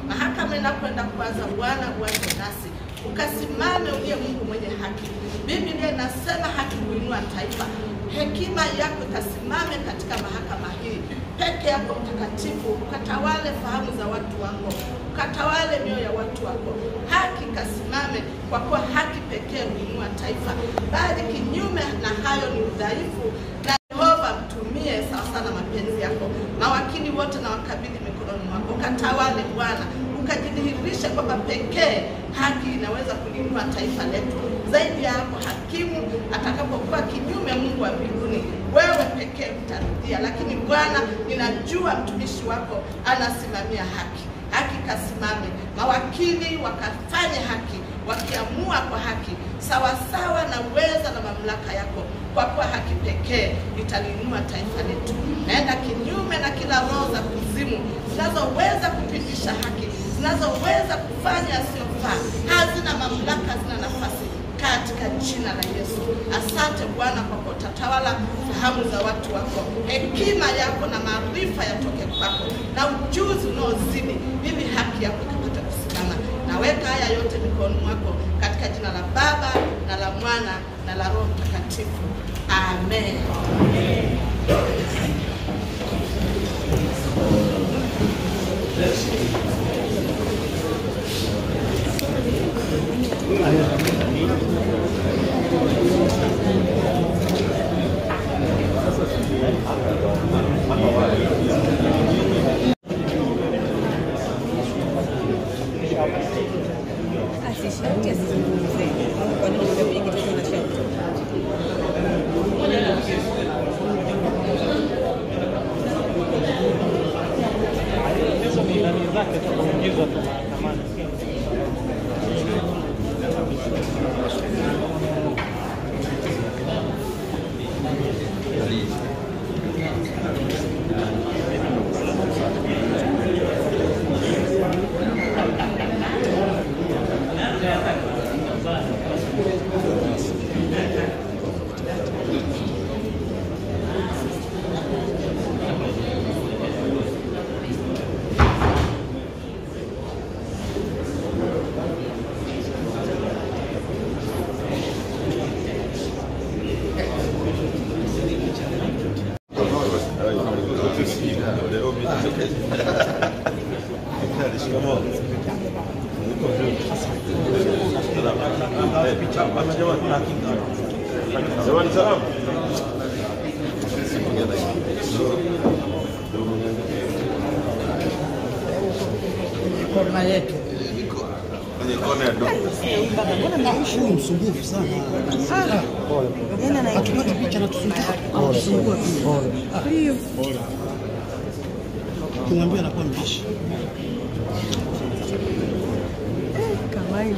Mahakama inakwenda kuanza, Bwana uanze nasi, ukasimame uliye Mungu mwenye haki. Biblia inasema haki huinua taifa. Hekima yako ikasimame katika mahakama hii. Peke yako Mtakatifu, ukatawale fahamu za watu wako, ukatawale mioyo ya watu wako. Haki kasimame, kwa kuwa haki pekee huinua taifa, bali kinyume na hayo ni udhaifu. Na Yehova mtumie sawa sana mapenzi yako. Mawakili wote na wakabidhi mikononi mwako, ukatawale Bwana, ukajidhihirishe kwamba pekee haki inaweza kulinua taifa letu. Zaidi ya hapo, hakimu atakapokuwa kinyume, Mungu wa mbinguni, wewe pekee utarudia. Lakini Bwana, ninajua mtumishi wako anasimamia haki. Haki kasimame, mawakili wakafanye haki, wakiamua kwa haki sawa sawa na uweza na mamlaka yako, kwa kuwa haki pekee italinua taifa letu. Naenda kinyume na kila roho za kuzimu zinazoweza kupitisha haki, zinazoweza kufanya asiyofaa. Hazina mamlaka, hazina nafasi katika jina la Yesu. Asante Bwana kwa kutatawala fahamu za watu wako. Hekima yako na maarifa yatoke kwako, na ujuzi unaozidi, ili haki yako ikapata kusimama. Naweka haya yote mikononi mwako katika jina la Baba na la Mwana na la Roho Mtakatifu. Amen. Kona yetu kwenye kona ya dogo. Mbona mnaishi msumbufu sana? Pole. Hatupati picha na tusumbua. Pole. Hiyo. Kumwambia anakuwa mbishi. Kama hivi.